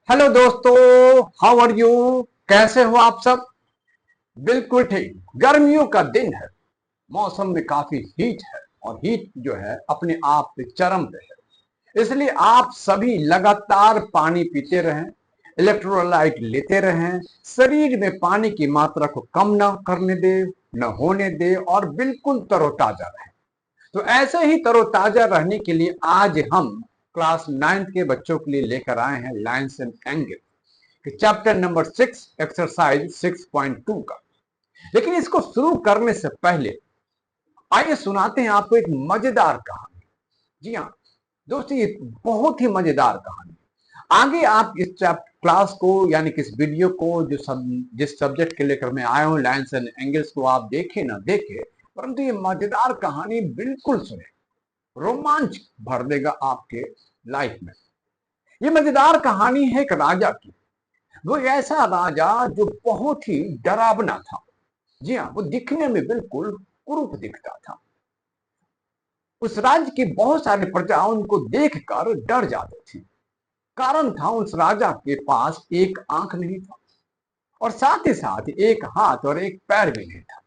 Hello दोस्तों, how are you? कैसे हो आप सब? बिल्कुल ठीक। गर्मियों का दिन है, मौसम में काफी हीट है और हीट जो है अपने आप पे चरम पे है। इसलिए आप सभी लगातार पानी पीते रहें, इलेक्ट्रोलाइट लेते रहें, शरीर में पानी की मात्रा को कम ना करने दे, न होने दे और बिल्कुल तरोताजा रहे। तो ऐसे ही तरोताजा रहने के लिए आज हम क्लास 9th के बच्चों के लिए लेकर आए हैं लाइन्स एंड एंगल कि चैप्टर नंबर 6 एक्सरसाइज 6.2 का। लेकिन इसको शुरू करने से पहले आइए सुनाते हैं आपको एक मजेदार कहानी। जी हाँ दोस्तों, ये बहुत ही मजेदार कहानी। आगे आप इस क्लास को यानी कि इस वीडियो को जिस सब्जेक्ट के लेकर मैं आया हूं लाइन्स एंड एंगल्स को आप देखे ना देखे, परंतु ये मजेदार कहानी बिल्कुल सुने, रोमांच भर देगा आपके लाइफ में। ये मजेदार कहानी है एक राजा की। वो ऐसा राजा जो बहुत ही डरावना था। जी हाँ, वो दिखने में बिल्कुल कुरूप दिखता था। उस राज्य की बहुत सारी प्रजा उनको देखकर डर जाती थी। कारण था उस राजा के पास एक आंख नहीं था और साथ ही साथ एक हाथ और एक पैर भी नहीं था।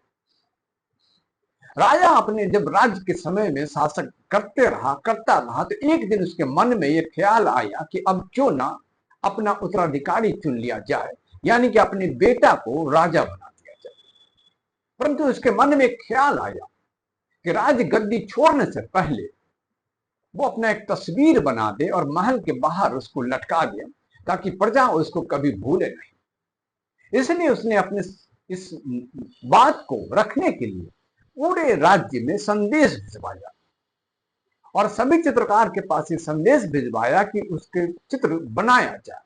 राजा अपने जब राज्य के समय में शासन करता रहा तो एक दिन उसके मन में यह ख्याल आया कि अब क्यों ना अपना उत्तराधिकारी चुन लिया जाए, यानी कि अपने बेटा को राजा बना दिया जाए। परंतु उसके मन में एक ख्याल आया कि राज गद्दी छोड़ने से पहले वो अपना एक तस्वीर बना दे और महल के बाहर उसको लटका दे ताकि प्रजा उसको कभी भूले नहीं। इसलिए उसने अपने इस बात को रखने के लिए पूरे राज्य में संदेश भिजवाया और सभी चित्रकार के पास ये संदेश भिजवाया कि उसके चित्र बनाया जाए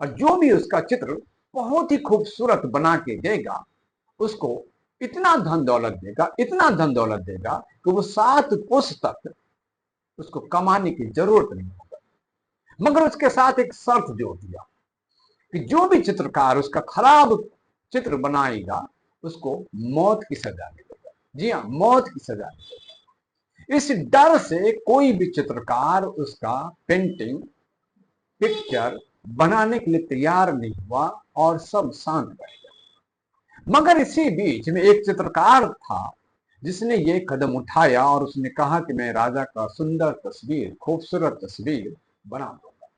और जो भी उसका चित्र बहुत ही खूबसूरत बना के देगा उसको इतना धन दौलत देगा, इतना धन दौलत देगा कि वो 7 पुश्त तक उसको कमाने की जरूरत नहीं होगा। मगर उसके साथ एक शर्त जोड़ दिया कि जो भी चित्रकार उसका खराब चित्र बनाएगा उसको मौत की सजा मिलेगा। जी हाँ, मौत की सजा मिलेगा। इस डर से कोई भी चित्रकार उसका पेंटिंग पिक्चर बनाने के लिए तैयार नहीं हुआ और सब शांत बैठ गए। मगर इसी बीच में एक चित्रकार था जिसने ये कदम उठाया और उसने कहा कि मैं राजा का सुंदर तस्वीर, खूबसूरत तस्वीर बना दूंगा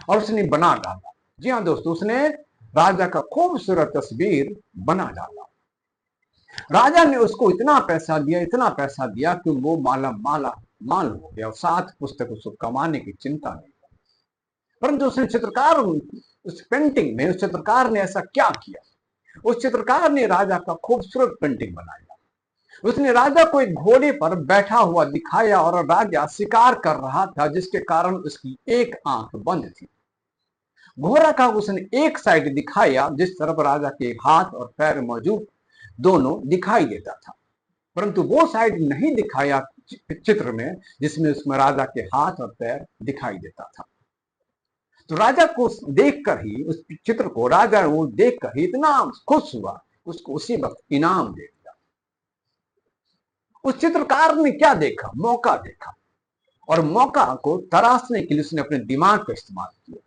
और उसने बना डाला। जी हाँ दोस्तों, उसने राजा का खूबसूरत तस्वीर बना डाला। राजा ने उसको इतना पैसा दिया, इतना पैसा दिया कि वो माला माला माल हो गया और 7 पुस्तक उसको कमाने की चिंता नहीं। परंतु उसने चित्रकार उस पेंटिंग में उस चित्रकार ने ऐसा क्या किया? उस चित्रकार ने राजा का खूबसूरत पेंटिंग बनाया। उसने राजा को एक घोड़े पर बैठा हुआ दिखाया और राजा शिकार कर रहा था जिसके कारण उसकी एक आंख बंद थी। घोड़ा का उसने एक साइड दिखाया जिस तरफ राजा के हाथ और पैर मौजूद दोनों दिखाई देता था, परंतु वो साइड नहीं दिखाया चित्र में जिसमें उसमें राजा के हाथ और पैर दिखाई देता था। तो राजा को देखकर ही उस चित्र को राजा वो देखकर ही इतना खुश हुआ, उसको उसी वक्त इनाम दे दिया। उस चित्रकार ने क्या देखा? मौका देखा और मौका को तराशने के लिए उसने अपने दिमाग का इस्तेमाल किया।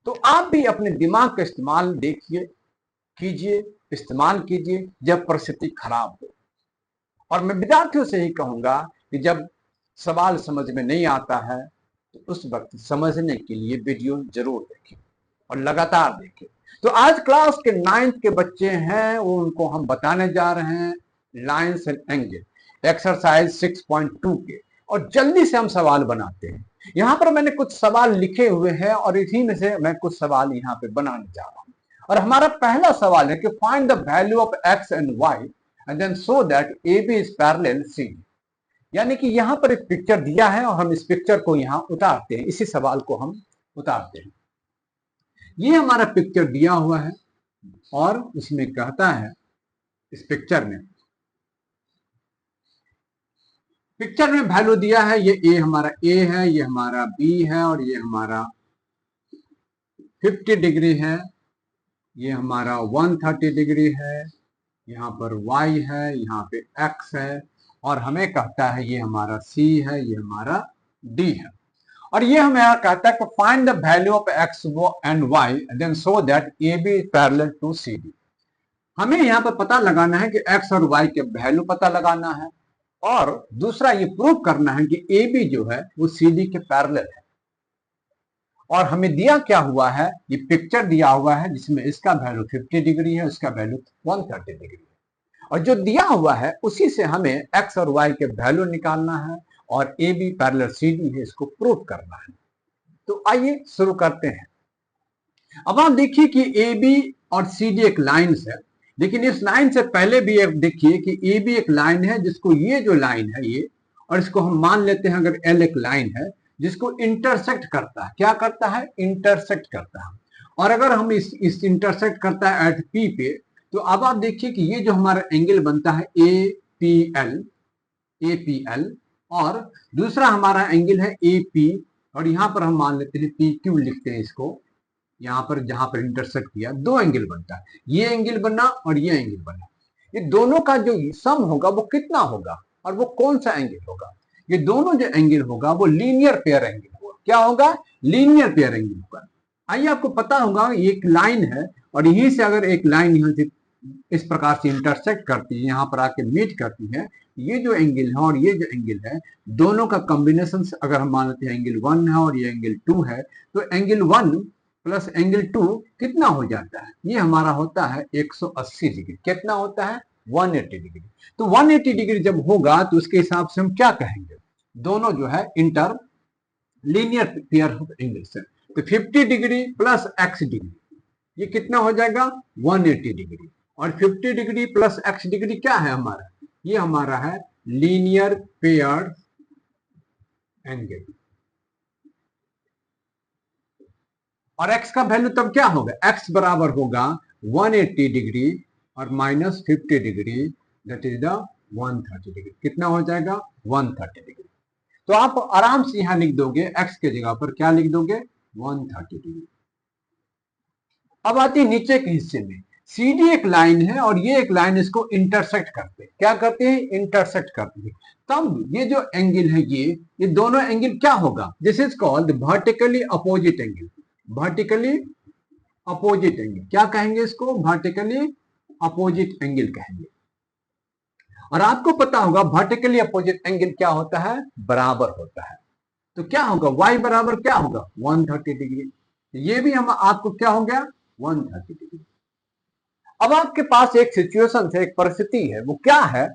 तो आप भी अपने दिमाग का इस्तेमाल देखिए, कीजिए, इस्तेमाल कीजिए जब परिस्थिति खराब हो। और मैं विद्यार्थियों से ही कहूंगा कि जब सवाल समझ में नहीं आता है तो उस वक्त समझने के लिए वीडियो जरूर देखें और लगातार देखें। तो आज क्लास के 9th के बच्चे हैं, वो उनको हम बताने जा रहे हैं लाइन्स एंड एंगल एक्सरसाइज 6.2 के, और जल्दी से हम सवाल बनाते हैं। यहाँ पर मैंने कुछ सवाल लिखे हुए हैं और इसी में से मैं कुछ सवाल यहाँ पे बनाने जा रहा हूँ। और हमारा पहला सवाल है कि find the value of x and y and then show that A B is parallel C D. यानी कि यहाँ पर एक पिक्चर दिया है और हम इस पिक्चर को यहाँ उतारते हैं, इसी सवाल को हम उतारते हैं। ये हमारा पिक्चर दिया हुआ है और उसमें कहता है इस पिक्चर में वैल्यू दिया है, ये ए हमारा ए है, ये हमारा बी है और ये हमारा 50 डिग्री है, ये हमारा 130 डिग्री है, यहाँ पर y है, यहाँ पे x है और हमें कहता है ये हमारा c है, ये हमारा d है। और ये हमें यहाँ कहता है कि find the value of x and y then show that A B is parallel to C D. हमें यहाँ पर पता लगाना है कि एक्स और वाई के वैल्यू पता लगाना है, और दूसरा ये प्रूव करना है कि ए बी जो है वो सी डी के पैरेलल है। और हमें दिया क्या हुआ है, ये पिक्चर दिया हुआ है जिसमें इसका वैल्यू 50 डिग्री है, उसका वैल्यू 130 डिग्री है, और जो दिया हुआ है उसी से हमें एक्स और वाई के वैल्यू निकालना है और A B parallel C D है, इसको प्रूव करना है। तो आइए शुरू करते हैं। अब आप देखिए कि ए बी और सी डी एक लाइन है, लेकिन इस लाइन से पहले भी एक देखिए कि ए बी एक लाइन है जिसको ये जो लाइन है ये, और इसको हम मान लेते हैं अगर एल एक लाइन है जिसको इंटरसेक्ट करता है। क्या करता है? इंटरसेक्ट करता है। और अगर हम इस इंटरसेक्ट करता है एट पी पे, तो अब आप देखिए कि ये जो हमारा एंगल बनता है ए पी एल, और दूसरा हमारा एंगल है ए पी, और यहां पर हम मान लेते हैं पी क्यू लिखते हैं इसको। यहाँ पर जहां पर इंटरसेक्ट किया दो एंगल बनता है, ये एंगल बना और ये एंगल बना। ये दोनों का जो सम होगा वो कितना होगा, और वो कौन सा एंगल होगा? ये दोनों जो एंगल होगा वो लीनियर पेयर एंगल होगा। क्या होगा? लीनियर पेयर एंगल होगा। आइए, आपको पता होगा ये एक लाइन है, और यहीं से अगर एक लाइन यहाँ से इस प्रकार से इंटरसेक्ट करती है, यहाँ पर आके मीट करती है, ये जो एंगल है और ये जो एंगल है, दोनों का कॉम्बिनेशन अगर हम मान लेते हैं एंगल 1 है और ये एंगल 2 है, तो एंगल 1 प्लस एंगल 2 कितना हो जाता है? ये हमारा होता है 180 डिग्री। कितना होता है? 180 डिग्री। तो 180 डिग्री जब होगा तो उसके हिसाब से हम क्या कहेंगे? दोनों जो है inter linear pair of angles है। तो 50 डिग्री प्लस एक्स डिग्री, ये कितना हो जाएगा? 180 डिग्री। और 50 डिग्री प्लस एक्स डिग्री क्या है हमारा? ये हमारा है लीनियर पेयर एंगल। और x का वैल्यू तब क्या होगा? x बराबर होगा 180 डिग्री और minus 50 degree, that is the 130 degree. कितना हो जाएगा? 130 डिग्री। तो आप आराम से यहां लिख दोगे x के जगह पर क्या लिख दोगे? 130 डिग्री। अब आती है नीचे के हिस्से में। CD एक लाइन है और ये एक लाइन इसको इंटरसेक्ट करते हैं। क्या करते हैं? इंटरसेक्ट करते हैं। तब ये जो एंगल है ये दोनों एंगल क्या होगा? This is called vertically opposite angle. Vertically opposite angle क्या कहेंगे इसको? वर्टिकली अपोजिट एंगल कहेंगे। और आपको पता होगा वर्टिकली अपोजिट एंगल क्या होता है? बराबर होता है। तो क्या होगा? y बराबर क्या होगा? 130 डिग्री। ये भी हम आपको क्या हो गया? 130 डिग्री। अब आपके पास एक सिचुएशन है, एक परिस्थिति है, वो क्या है?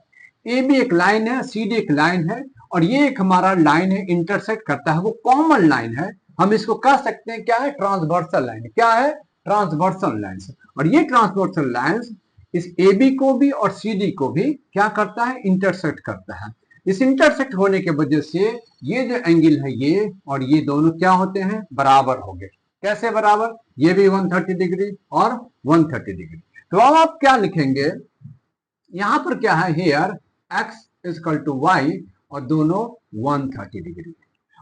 ए बी एक लाइन है, सी डी एक लाइन है, और ये एक हमारा लाइन है इंटरसेक्ट करता है, वो कॉमन लाइन है। हम इसको कह सकते हैं क्या है? Transversal line. क्या है? Transversal line. और ये ट्रांसवर्सल लाइन इस ए बी को भी और सी डी को भी क्या करता है? इंटरसेक्ट करता है। इस इंटरसेक्ट होने के वजह से ये जो एंगल है ये और ये दोनों क्या होते हैं? बराबर हो गए। कैसे बराबर? ये भी 130 डिग्री और 130 डिग्री। तो अब आप क्या लिखेंगे? यहां पर क्या है? Here x equal to y, और दोनों 130 डिग्री।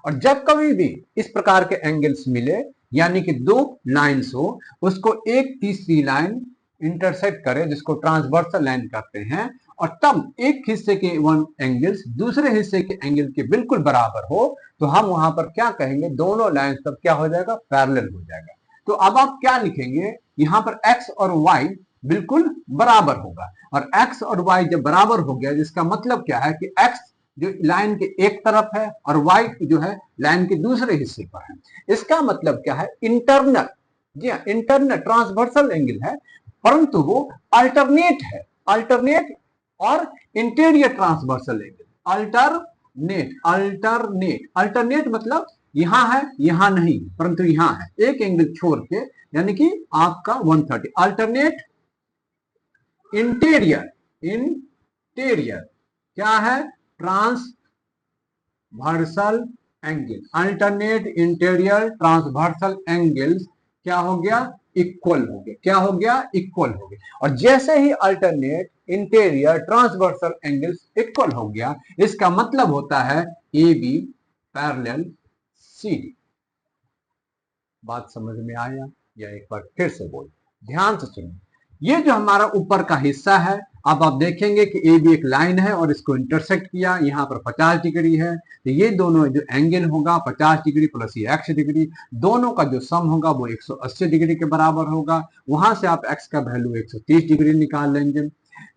और जब कभी भी इस प्रकार के एंगल्स मिले, यानी कि दो लाइंस हो, उसको एक तीसरी लाइन इंटरसेक्ट करे जिसको ट्रांसवर्सल लाइन कहते हैं, और तब एक हिस्से के वन एंगल्स दूसरे हिस्से के एंगल के बिल्कुल बराबर हो, तो हम वहां पर क्या कहेंगे? दोनों लाइंस तब क्या हो जाएगा? पैरेलल हो जाएगा। तो अब आप क्या लिखेंगे? यहां पर x और y बिल्कुल बराबर होगा, और x और y जब बराबर हो गया, जिसका मतलब क्या है कि x जो लाइन के एक तरफ है और y जो है लाइन के दूसरे हिस्से पर है। इसका मतलब क्या है? इंटरनल, जी हाँ, इंटरनल ट्रांसवर्सल एंगल है, परंतु वो अल्टरनेट है। अल्टरनेट और इंटीरियर ट्रांसवर्सल एंगल। अल्टरनेट मतलब यहां है, यहां नहीं, परंतु यहां है, एक एंगल छोड़ के, यानी कि आपका 130। अल्टरनेट इंटीरियर क्या है? Transversal angle. Alternate interior transversal angles क्या हो गया? इक्वल हो गया। क्या हो गया? इक्वल हो गया। और जैसे ही alternate interior transversal angles equal हो गया, इसका मतलब होता है A B parallel C D. बात समझ में आया? या एक बार फिर से बोल, ध्यान से सुनिए। ये जो हमारा ऊपर का हिस्सा है, अब आप देखेंगे कि ए बी एक लाइन है और इसको इंटरसेक्ट किया, यहाँ पर 50 डिग्री है, तो ये दोनों जो एंगल होगा 50 डिग्री प्लस ये x डिग्री, दोनों का जो सम होगा वो 180 डिग्री के बराबर होगा। वहां से आप x का वैल्यू 130 डिग्री निकाल लेंगे।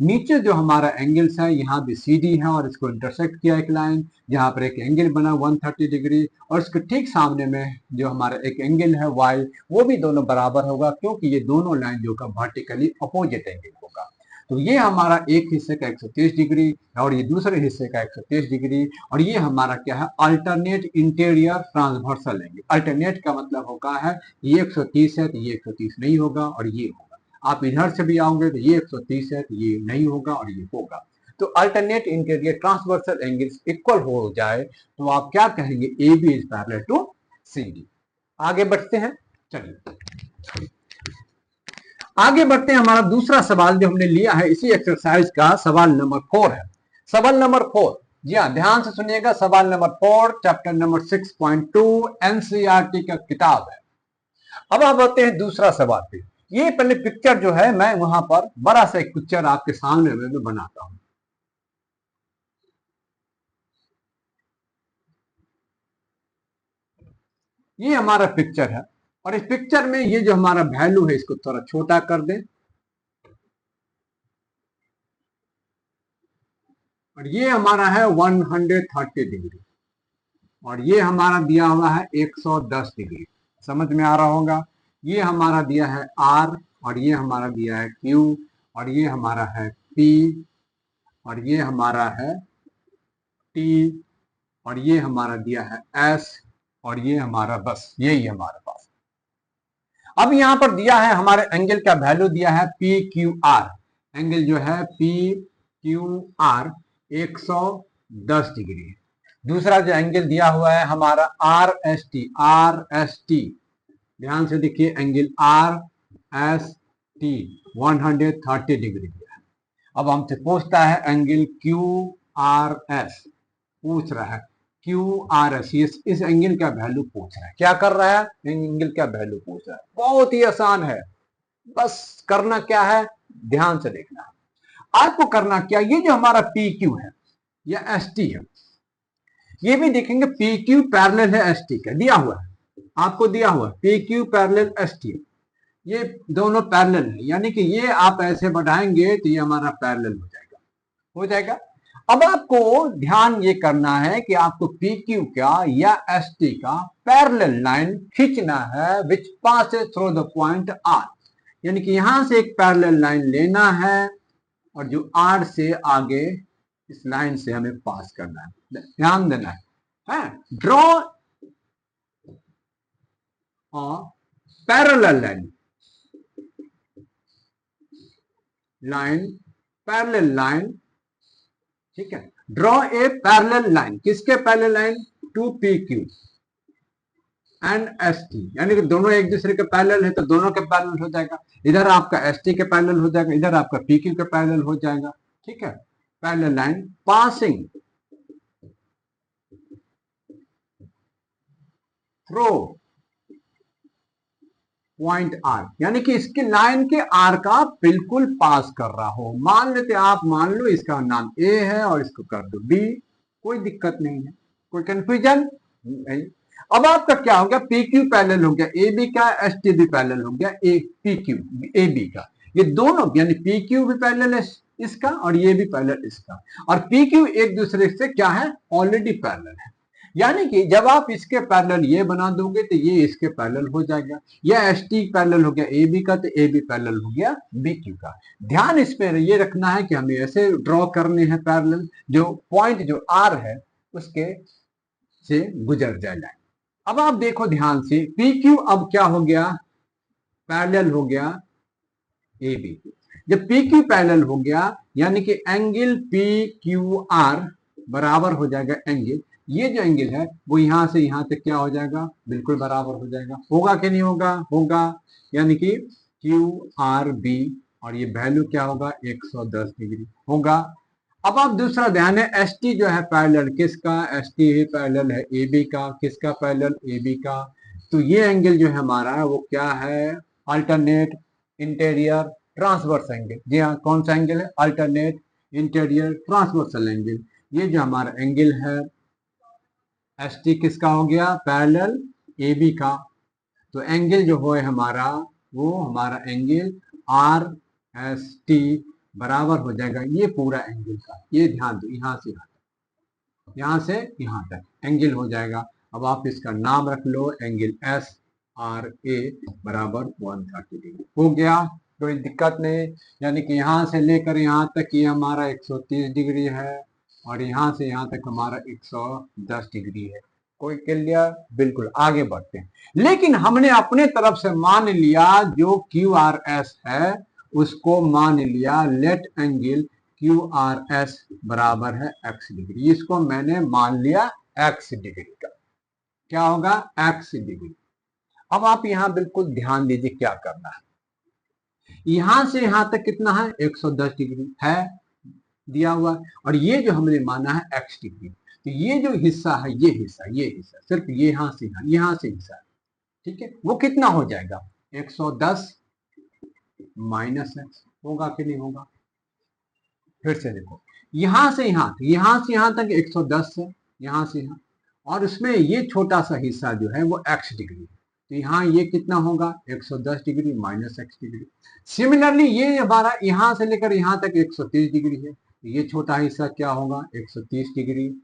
नीचे जो हमारा एंगल्स है, यहाँ भी सी डी है और इसको इंटरसेक्ट किया एक लाइन, जहां पर एक एंगल बना 130 डिग्री, और इसके ठीक सामने में जो हमारा एक एंगल है वाई, वो भी दोनों बराबर होगा, क्योंकि ये दोनों लाइन जो का वर्टिकली अपोजिट एंगल होगा। तो ये हमारा एक हिस्से का 130 डिग्री और ये दूसरे हिस्से का 130 डिग्री, और ये हमारा क्या है, alternate interior transversal angle. Alternate का मतलब होगा है ये 130 है तो ये 130 नहीं होगा और ये होगा, आप इधर से भी आओगे तो ये 130 है तो ये नहीं होगा और ये होगा। तो alternate interior transversal angles equal हो जाए तो आप क्या कहेंगे, A B is parallel to C D. आगे बढ़ते हैं, चलिए आगे बढ़ते हैं। हमारा दूसरा सवाल जो हमने लिया है इसी एक्सरसाइज का, सवाल नंबर 4 है। सवाल नंबर 4, जी हाँ ध्यान से सुनिएगा, सवाल नंबर 4 चैप्टर नंबर 6.2 एनसीईआरटी का किताब है। अब आप आते हैं दूसरा सवाल पे। ये पहले पिक्चर जो है मैं वहां पर बड़ा सा एक पिक्चर आपके सामने में मैं बनाता हूं। ये हमारा पिक्चर है और इस पिक्चर में ये जो हमारा वैल्यू है इसको थोड़ा छोटा कर दें, और ये हमारा है 130 डिग्री और ये हमारा दिया हुआ है 110 डिग्री। समझ में आ रहा होगा। ये हमारा दिया है R और ये हमारा दिया है Q और ये हमारा है P और ये हमारा है T और ये हमारा दिया है S और ये हमारा, बस यही है हमारे पास। अब यहां पर दिया है हमारे एंगल का वैल्यू दिया है PQR, एंगल जो है PQR 110 डिग्री। दूसरा जो एंगल दिया हुआ है हमारा RST, ध्यान से देखिए, एंगल RST 130 डिग्री दिया है। अब हमसे पूछता है एंगल QRS, पूछ रहा है QRS, इस एंगल का वैल्यू पूछ रहा है। क्या कर रहा है, एंगल का वैल्यू पूछ रहा है। बहुत ही आसान है, बस करना क्या है, ध्यान से देखना है। आपको करना क्या, ये जो हमारा PQ है या ST है, ये भी देखेंगे PQ पैरेलल है ST का, दिया हुआ है, आपको दिया हुआ PQ पैरेलल ST, ये दोनों पैरेलल है, यानी कि ये आप ऐसे बढ़ाएंगे तो ये हमारा पैरेलल हो जाएगा। अब आपको ध्यान ये करना है कि आपको PQ का या ST का पैरेलल लाइन खींचना है विच passes through the point R, यानी कि यहां से एक पैरेलल लाइन लेना है और जो R से आगे इस लाइन से हमें पास करना है, ध्यान देना है। ड्रॉ पैरेलल पैरेलल लाइन, ठीक है। ड्रॉ ए पैरेलल लाइन, किसके parallel line, to PQ and ST, यानी कि दोनों एक दूसरे के पैरेलल है तो दोनों के पैरेलल हो जाएगा। इधर आपका ST के पैरेलल हो जाएगा, इधर आपका PQ के पैरेलल हो जाएगा, ठीक है। Parallel line passing through point R, यानी कि इसकी लाइन के R का बिल्कुल पास कर रहा हो। मान लेते आप, मान लो इसका नाम A है और इसको कर दो B, कोई दिक्कत नहीं है, कोई कंफ्यूजन नहीं। अब आपका क्या हो गया, PQ पैरेलल हो गया AB का, ST भी पैरेलल हो गया PQ AB का, ये दोनों यानी PQ भी पैरेलल है इसका और ये भी पैरेलल इसका, और PQ एक दूसरे से क्या है, ऑलरेडी पैरेलल है, यानी कि जब आप इसके पैरेलल ये बना दोगे तो ये इसके पैरेलल हो जाएगा। या ST पैरेलल हो गया AB का तो AB पैरेलल हो गया BQ का। ध्यान इस पे ये रखना है कि हमें ऐसे ड्रॉ करने हैं पैरेलल, जो पॉइंट जो R है उसके से गुजर जाए। अब आप देखो ध्यान से, PQ अब क्या हो गया, पैरेलल हो गया AB। जब PQ पैरेलल हो गया यानी कि एंगल PQR बराबर हो जाएगा एंगल, ये जो एंगल है वो यहां से यहां तक क्या हो जाएगा, बिल्कुल बराबर हो जाएगा। होगा कि नहीं होगा, होगा, यानी कि QRB और ये वैल्यू क्या होगा, 110 डिग्री होगा। अब आप दूसरा ध्यान है, ST जो है पैरेलल किसका, ST ही पैरेलल है AB का, किसका पैरेलल, AB का। तो ये एंगल जो है हमारा वो क्या है, अल्टरनेट इंटीरियर ट्रांसवर्स एंगल। जी हाँ, कौन सा एंगल है? Alternate interior transversal angle. ये जो हमारा एंगल है एस टी किसका हो गया? पैरेलल ए बी का। तो एंगल जो है हमारा, वो हमारा एंगल आर एस टी बराबर हो जाएगा ये पूरा एंगल का। ये ध्यान दो, यहाँ से यहाँ तक एंगल हो जाएगा। अब आप इसका नाम रख लो, एंगल एस आर ए बराबर 130 डिग्री हो गया। कोई दिक्कत नहीं। यानी कि यहाँ से लेकर यहाँ तक ये हमारा 130 डिग्री है और यहाँ से यहाँ तक हमारा 110 डिग्री है। कोई क्लियर? बिल्कुल, आगे बढ़ते हैं। लेकिन हमने अपने तरफ से मान लिया जो क्यू आर एस है उसको मान लिया let angle Q R S बराबर है एक्स डिग्री। इसको मैंने मान लिया एक्स डिग्री का। क्या होगा? X degree. अब आप यहां बिल्कुल ध्यान दीजिए क्या करना है। यहां से यहां तक कितना है? 110 डिग्री है दिया हुआ, और ये जो हमने माना है एक्स डिग्री। तो ये जो हिस्सा है, ये हिस्सा सिर्फ ये यहां से हिस्सा, ठीक है, वो कितना हो जाएगा? 110 माइनस एक्स। होगा कि नहीं होगा? फिर से देखो, यहां से यहां तक 110 है, यहां से यहां, और उसमें ये छोटा सा हिस्सा जो है वो एक्स डिग्री है। तो यहाँ ये कितना होगा? 110 degree minus x degree. Similarly ये हमारा यहां से लेकर यहां तक 130 डिग्री है। तो ये छोटा हिस्सा क्या होगा? 130 डिग्री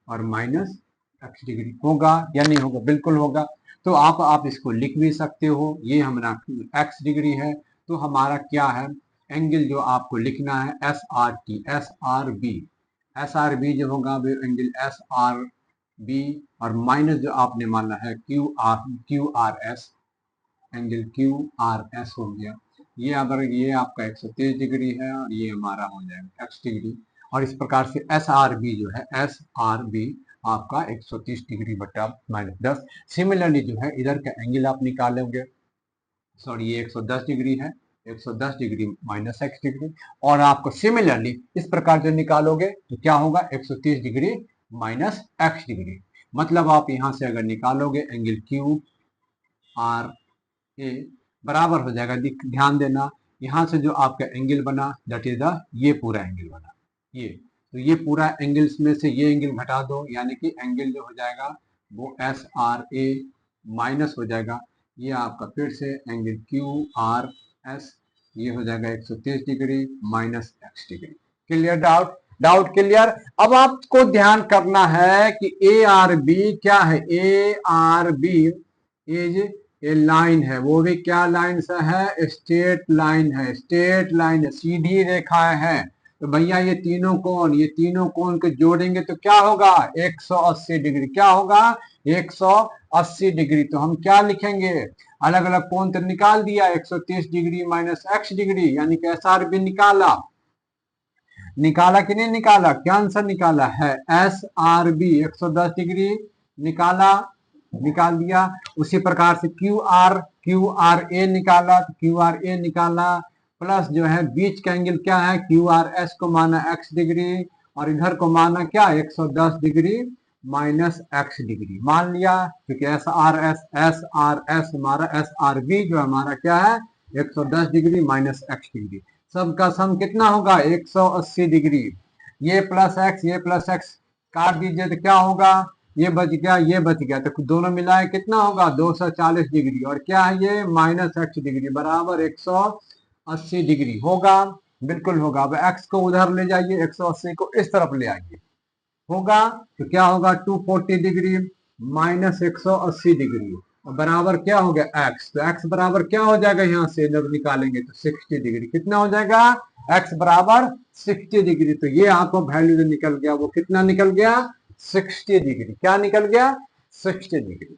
और माइनस एक्स डिग्री। होगा या नहीं होगा? बिल्कुल होगा। तो आप इसको लिख भी सकते हो। ये हमारा एक्स डिग्री है, तो हमारा क्या है? एंगल जो आपको लिखना है S R T, S R B जो होगा वो एंगल एस आर बी, और माइनस जो आपने माना है Q R S, angle Q R S हो गया। ये अगर ये आपका 130 डिग्री है और ये हमारा हो जाएगा एक्स डिग्री, और इस प्रकार से एस आर बी जो है एस आर बी आपका 130 डिग्री बटा माइनस 10। सिमिलरली जो है इधर का एंगल आप निकालोगे, सॉरी ये 110 डिग्री है, 110 डिग्री माइनस एक्स डिग्री, और आपको सिमिलरली इस प्रकार जो निकालोगे तो क्या होगा? 130 डिग्री माइनस एक्स डिग्री। मतलब आप यहां से अगर निकालोगे एंगल क्यू आर ए बराबर हो जाएगा, ध्यान देना, यहां से जो आपका एंगल बना दैट इज द ये पूरा एंगल बना, ये तो ये पूरा एंगल्स में से ये एंगल घटा दो, यानी कि एंगल जो हो जाएगा वो एस आर ए माइनस हो जाएगा ये आपका फिर से एंगल क्यू आर एस, ये हो जाएगा 130 degree minus x degree. Clear? Doubt clear? अब आपको ध्यान करना है कि ए आर बी क्या है? A R B is a line है, वो भी क्या लाइन सा है? स्ट्रेट लाइन है, सीधी रेखा है। तो भैया ये तीनों कोण को जोड़ेंगे तो क्या होगा? 180 डिग्री। क्या होगा? 180 डिग्री। तो हम क्या लिखेंगे? अलग अलग कोण तो निकाल दिया, 130 डिग्री माइनस एक्स डिग्री, यानी कि एस आर बी निकाला कि नहीं निकाला? क्या आंसर निकाला है? एस आर बी 110 डिग्री निकाल दिया। उसी प्रकार से क्यू आर ए निकाला, प्लस जो है बीच का एंगल क्या है? क्यू आर एस को माना एक्स डिग्री, और इधर को माना क्या? 110 डिग्री माइनस एक्स डिग्री मान लिया, क्योंकि एस आर एस हमारा एस आर बी जो हमारा क्या है? 110 डिग्री माइनस एक्स डिग्री। सबका सम कितना होगा? 180 डिग्री। ये प्लस एक्स काट दीजिए तो क्या होगा? ये बच गया, तो दोनों मिलाए कितना होगा? 240 डिग्री, और क्या है ये? माइनस एक्स डिग्री बराबर 180 डिग्री। होगा? बिल्कुल होगा। अब एक्स को उधर ले जाइए, 180 को इस तरफ ले आइए, होगा तो क्या होगा? 240 डिग्री माइनस 180 डिग्री बराबर क्या हो गया? एक्स। तो एक्स बराबर क्या हो जाएगा? यहाँ से जब निकालेंगे तो 60 डिग्री। कितना हो जाएगा? एक्स बराबर 60 डिग्री। तो ये आपको वैल्यू जो निकल गया वो कितना निकल गया? 60 डिग्री। क्या निकल गया? 60 डिग्री।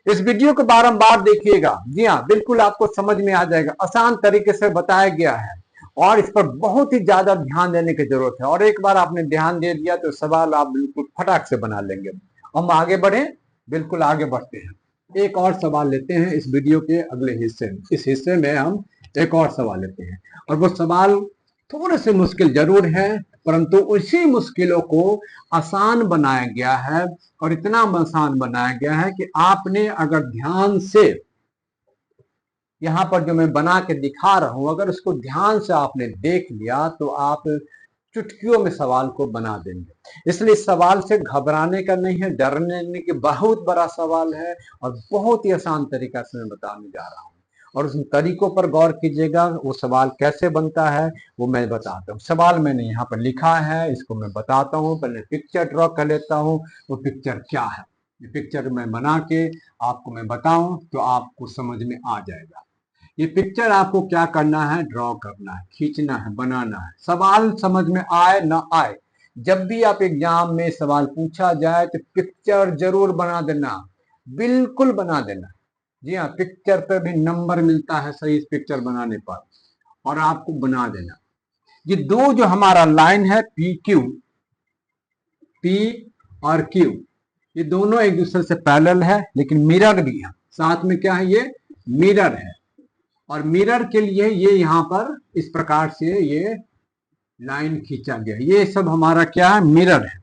इस वीडियो को बारंबार देखिएगा। जी हाँ, बिल्कुल आपको समझ में आ जाएगा, आसान तरीके से बताया गया है, और इस पर बहुत ही ज्यादा ध्यान देने की जरूरत है। और एक बार आपने ध्यान दे दिया तो सवाल आप बिल्कुल फटाक से बना लेंगे। हम आगे बढ़े, बिल्कुल आगे बढ़ते हैं। एक और सवाल लेते हैं इस वीडियो के अगले हिस्से में। इस हिस्से में हम एक और सवाल लेते हैं, और वो सवाल थोड़े से मुश्किल जरूर है, परंतु उसी मुश्किलों को आसान बनाया गया है, और इतना आसान बनाया गया है कि आपने अगर ध्यान से यहाँ पर जो मैं बना के दिखा रहा हूं, अगर उसको ध्यान से आपने देख लिया तो आप चुटकियों में सवाल को बना देंगे। इसलिए इस सवाल से घबराने का नहीं है, डरने नहीं, कि बहुत बड़ा सवाल है और बहुत ही आसान तरीका से मैं बताने जा रहा हूँ। और उन तरीकों पर गौर कीजिएगा, वो सवाल कैसे बनता है वो मैं बताता हूँ। सवाल मैंने यहाँ पर लिखा है, इसको मैं बताता हूँ। पहले पिक्चर ड्रॉ कर लेता हूँ, वो पिक्चर क्या है, ये पिक्चर मैं बना के आपको मैं बताऊं तो आपको समझ में आ जाएगा। ये पिक्चर आपको क्या करना है, ड्रॉ करना है, खींचना है, बनाना है। सवाल समझ में आए ना आए, जब भी आप एग्जाम में सवाल पूछा जाए तो पिक्चर जरूर बना देना, बिल्कुल बना देना। जी हाँ, पिक्चर पे भी नंबर मिलता है सही पिक्चर बनाने पर, और आपको बना देना। ये दो जो हमारा लाइन है पी क्यू, पी और क्यू, ये दोनों एक दूसरे से पैरेलल है, लेकिन मिरर भी है साथ में। क्या है ये, मिरर है। और मिरर के लिए ये यहाँ पर इस प्रकार से ये लाइन खींचा गया। ये सब हमारा क्या है, मिरर है।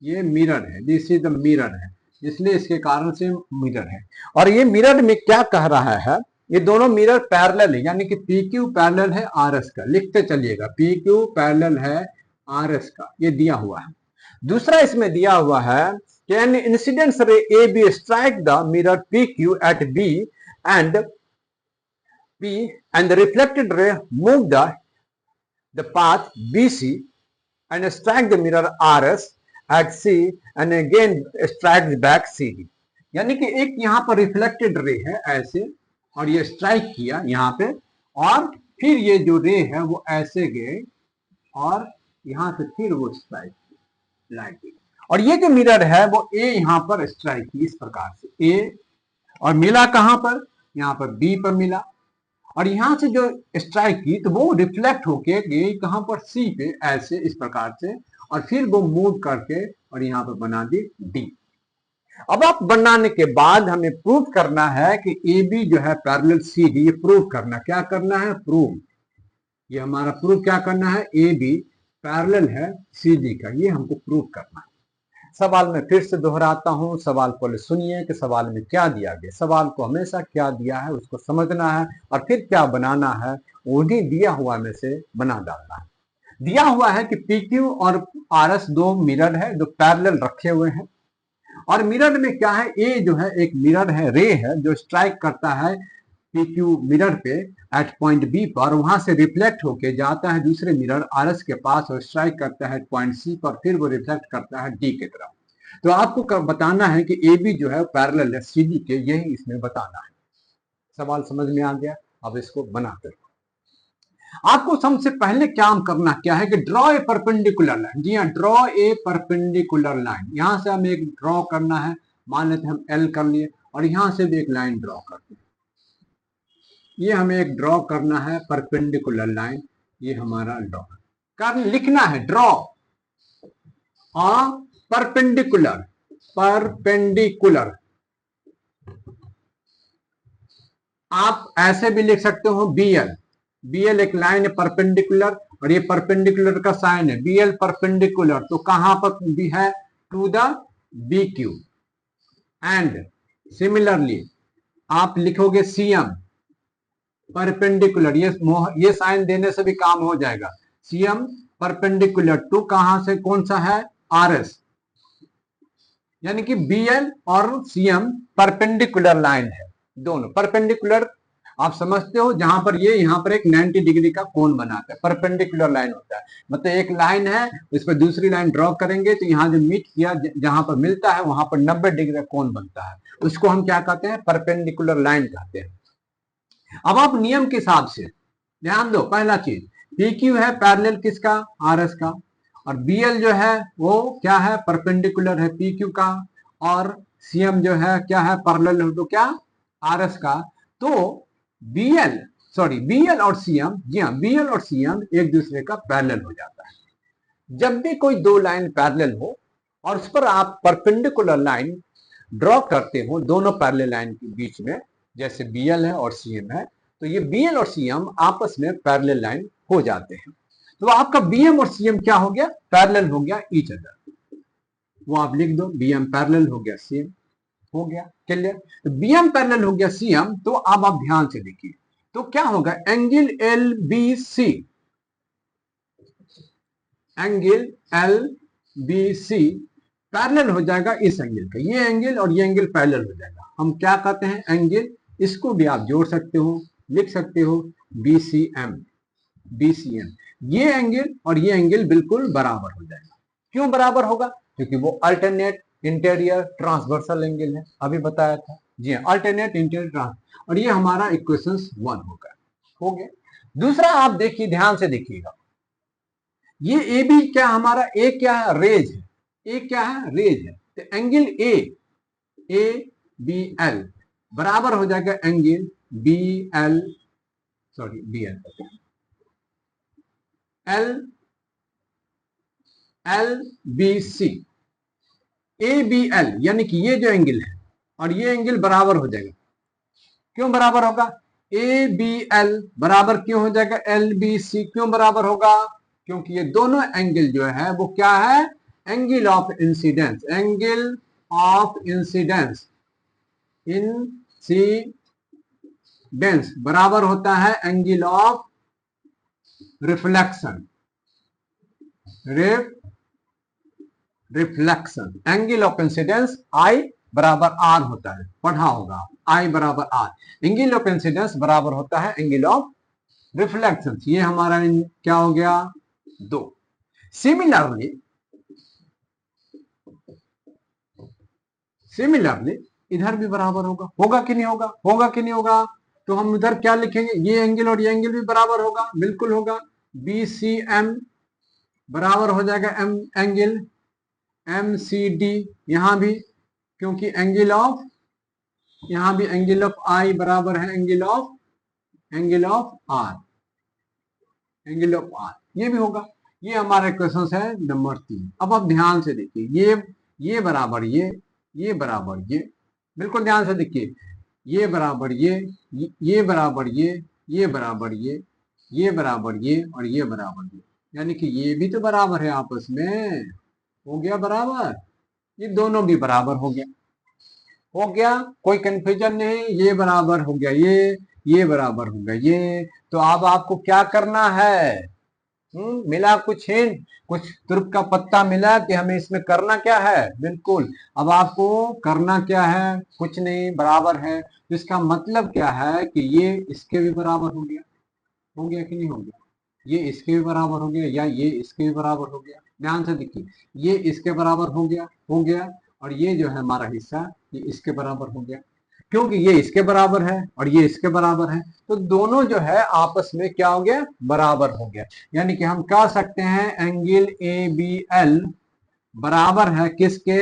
ये मिरर है, दिस इज द मिरर है, इसलिए इसके कारण से मिरर है। और ये मिरर में क्या कह रहा है, ये दोनों मिरर पैरेलल है, यानी कि पी क्यू पैरेलल है आर एस का। लिखते चलिएगा, पी क्यू पैरेलल है आर एस का, ये दिया हुआ है। दूसरा इसमें दिया हुआ है कि an incidence ray A B strike the mirror P Q at B and P and the reflected ray move the path BC and strike the mirror RS at C and again strikes back CD। यानी कि एक यहाँ पर reflected ray है ऐसे, और ये strike किया यहाँ पे, और फिर ये जो रे है वो ऐसे गए और यहाँ से फिर वो स्ट्राइक लाइट। और ये जो मिरर है वो ए यहाँ पर स्ट्राइक की इस प्रकार से ए, और मिला कहाँ पर, यहाँ पर बी पर मिला, और यहां से जो स्ट्राइक की तो वो रिफ्लेक्ट होके गई कहां पर, सी पे, ऐसे इस प्रकार से, और फिर वो मूव करके और यहां पर बना दी डी। अब आप बनाने के बाद हमें प्रूव करना है कि ए बी जो है पैरेलल सी डी, ये प्रूव करना, क्या करना है, प्रूव। ये हमारा प्रूव क्या करना है, ए बी पैरेलल है सी डी का, ये हमको प्रूव करना है। सवाल में फिर से दोहराता हूं, सवाल पहले सुनिए कि सवाल में क्या दिया गया। सवाल को हमेशा क्या दिया है उसको समझना है, और फिर क्या बनाना है उन्हीं दिया हुआ में से बना डालना है। दिया हुआ है कि पी क्यू और आर एस दो मिरर है जो पैरेलल रखे हुए हैं, और मिरर में क्या है, ए जो है एक मिरर है, रे है जो स्ट्राइक करता है पी क्यू मिरर पे एट पॉइंट बी पर, वहां से रिफ्लेक्ट होके जाता है दूसरे मिरर आर एस के पास और स्ट्राइक करता है पॉइंट सी पर, फिर वो रिफ्लेक्ट करता है डी की तरफ। तो आपको बताना है कि ए बी जो है पैरेलल है सी डी के, यही इसमें बताना है। सवाल समझ में आ गया, अब इसको बनाते हैं। आपको सबसे पहले काम करना क्या है कि ड्रॉ ए परपेंडिकुलर लाइन। जी हाँ, ड्रॉ ए परपेंडिकुलर लाइन। यहां से हमें एक ड्रॉ करना है, मान लेते हम एल कर लिए, और यहां से भी एक लाइन ड्रॉ करते हैं। ये हमें एक ड्रॉ करना है परपेंडिकुलर लाइन, ये हमारा ड्रॉ कर लिखना है, ड्रॉ अ परपेंडिकुलर, परपेंडिकुलर। आप ऐसे भी लिख सकते हो बीएल, बीएल एक लाइन है परपेंडिकुलर, और ये परपेंडिकुलर का साइन है, बीएल परपेंडिकुलर, तो कहां पर भी है, to the B Q. And similarly आप लिखोगे सीएम परपेंडिकुलर, ये साइन देने से भी काम हो जाएगा। सीएम परपेंडिकुलर टू कहां से, कौन सा है, आरएस। यानी कि बीएल और सीएम परपेंडिकुलर लाइन है, दोनों परपेंडिकुलर। आप समझते हो, जहां पर ये यहाँ पर एक 90 डिग्री का कोण बनाता है, परपेंडिकुलर लाइन होता है। मतलब एक लाइन है, उस पर दूसरी लाइन ड्रॉ करेंगे तो यहाँ जो मीट किया, जहां पर मिलता है वहां पर 90 डिग्री का कोण बनता है, उसको हम क्या कहते हैं, परपेंडिकुलर लाइन कहते हैं। अब आप नियम के हिसाब से ध्यान दो, पहला चीज पी क्यू है पैरेलल किसका, आर एस का, और बीएल जो है वो क्या है, परपेंडिकुलर है पी क्यू का, और सीएम जो है क्या है, पैरेलल तो क्या, आर एस का। तो बीएल और सीएम, जी हाँ, बीएल और सीएम एक दूसरे का पैरेलल हो जाता है। जब भी कोई दो लाइन पैरेलल हो और उस पर आप परपेंडिकुलर लाइन ड्रॉ करते हो दोनों पैरेलल लाइन के बीच में, जैसे बीएल है और सीएम है, तो ये बीएल और सीएम आपस में पैरेलल लाइन हो जाते हैं। तो आपका बीएम और सीएम क्या हो गया, पैरेलल हो गया ईच अदर। वो आप लिख दो, बीएम पैरेलल हो गया सीएम, हो गया क्लियर। तो बीएम पैरेलल हो गया सीएम, तो अब आप ध्यान से देखिए, तो क्या होगा, angle L B C, angle L B C parallel हो जाएगा इस एंगल का, ये एंगल और ये एंगल पैरेलल हो जाएगा। हम क्या कहते हैं, एंगल, इसको भी आप जोड़ सकते हो, लिख सकते हो BCM, BCM। ये एंगल और ये एंगल बिल्कुल बराबर हो जाएगा। क्यों बराबर होगा, क्योंकि वो अल्टरनेट इंटीरियर ट्रांसवर्सल एंगल है, अभी बताया था जी हाँ, अल्टरनेट इंटीरियर ट्रांस, और ये हमारा इक्वेशन 1 होगा, हो गया। दूसरा आप देखिए, ध्यान से देखिएगा, ये ए बी क्या हमारा, ए क्या है, रेज है, ए क्या है, रेज है। तो एंगल ए बी एल बराबर हो जाएगा angle B L, sorry B L L B C, A B L, यानी कि ये जो एंगल है और ये एंगल बराबर हो जाएगा। क्यों बराबर होगा, ए बी एल बराबर क्यों हो जाएगा एल बी सी, क्यों बराबर होगा, क्योंकि ये दोनों एंगल जो है वो क्या है, angle of incidence, angle of incidence, incidence बराबर होता है angle of reflection, reflection, angle of incidence I बराबर आर होता है, पढ़ा होगा, आई बराबर आर, एंगल ऑफ इंसिडेंस बराबर होता है एंगल ऑफ रिफ्लेक्शन। ये हमारा क्या हो गया, 2। सिमिलरली इधर भी बराबर होगा, होगा कि नहीं होगा, होगा कि नहीं होगा, तो हम इधर क्या लिखेंगे, ये एंगल और ये एंगल भी बराबर होगा, बिल्कुल होगा, BCM बराबर हो जाएगा एम एंगल MCD, यहां भी, क्योंकि एंगल ऑफ, यहां भी एंगल ऑफ आई बराबर है angle of R, angle of R, ये भी होगा। ये हमारा क्वेश्चन है नंबर 3। अब आप ध्यान से देखिए, ये बराबर ये बराबर ये, बिल्कुल ध्यान से देखिए, ये बराबर ये बराबर ये बराबर ये बराबर ये और ये बराबर ये, यानी कि ये भी तो बराबर है आपस में, हो गया बराबर, ये दोनों भी बराबर हो गया, हो गया, कोई कंफ्यूजन नहीं, ये बराबर हो गया ये बराबर हो गया ये। तो अब आपको क्या करना है, मिला कुछ हिंट, कुछ तुर्क का पत्ता मिला कि हमें इसमें करना क्या है, बिल्कुल। अब आपको करना क्या है, कुछ नहीं, बराबर है, तो इसका मतलब क्या है कि ये इसके भी बराबर हो गया कि नहीं हो गया, ये इसके भी बराबर हो गया या ये इसके भी बराबर हो गया। ध्यान से देखिए, ये इसके बराबर हो गया, और ये जो है हमारा हिस्सा ये इसके बराबर हो गया, क्योंकि ये इसके बराबर है और ये इसके बराबर है, तो दोनों जो है आपस में क्या हो गया, बराबर हो गया। यानी कि हम कह सकते हैं एंगल ABL बराबर है किसके,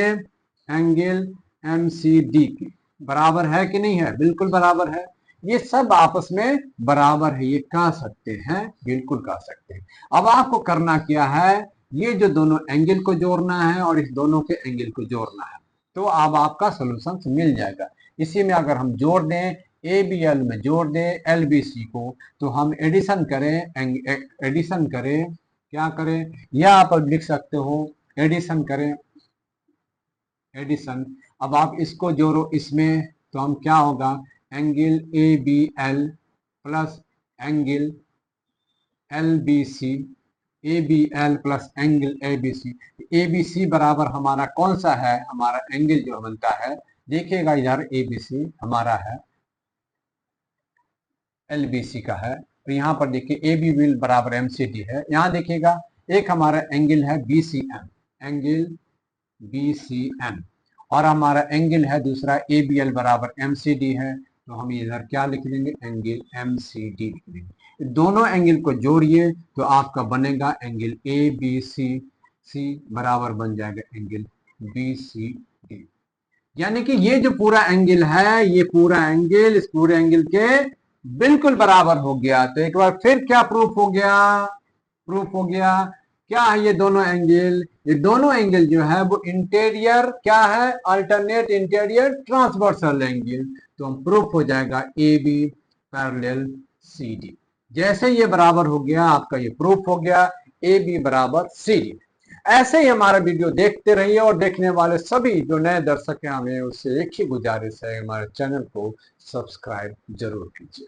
एंगल MCD के, बराबर है कि नहीं है, बिल्कुल बराबर है, ये सब आपस में बराबर है, ये कह सकते हैं, बिल्कुल कह सकते हैं। अब आपको करना क्या है, ये जो दोनों एंगल को जोड़ना है और इस दोनों के एंगल को जोड़ना है, तो अब आपका सोल्यूशन मिल जाएगा। इसी में अगर हम जोड़ दें, ABL में जोड़ दें LBC को, तो हम एडिशन करें, क्या करें, या आप लिख सकते हो एडिशन करें, एडिशन। अब आप इसको जोड़ो इसमें, तो हम क्या होगा, angle ABL plus angle LBC, ABL plus angle ABC, ABC बराबर हमारा कौन सा है, हमारा एंगल जो बनता है, देखिएगा इधर ABC हमारा है LBC का है, तो यहाँ पर देखिए ABL बराबर MCD है, यहाँ देखिएगा एक हमारा एंगल है BCM, एंगल BCM, और हमारा एंगल है दूसरा ABL बराबर MCD है, तो हम इधर क्या लिख लेंगे, एंगल MCD लिख लेंगे। दोनों एंगल को जोड़िए तो आपका बनेगा एंगल ABC बराबर बन जाएगा एंगल BCD, यानी कि ये जो पूरा एंगल है, ये पूरा एंगल इस पूरे एंगल के बिल्कुल बराबर हो गया। तो एक बार फिर क्या प्रूफ हो गया, प्रूफ हो गया, क्या है ये दोनों एंगल, ये दोनों एंगल जो है वो इंटीरियर क्या है, अल्टरनेट इंटीरियर ट्रांसवर्सल एंगल, तो हम प्रूफ हो जाएगा AB पैरेलल CD। जैसे ये बराबर हो गया, आपका ये प्रूफ हो गया AB बराबर CD। ऐसे ही हमारा वीडियो देखते रहिए, और देखने वाले सभी जो नए दर्शक हैं, हमें उससे एक ही गुजारिश है, हमारे चैनल को सब्सक्राइब जरूर कीजिए।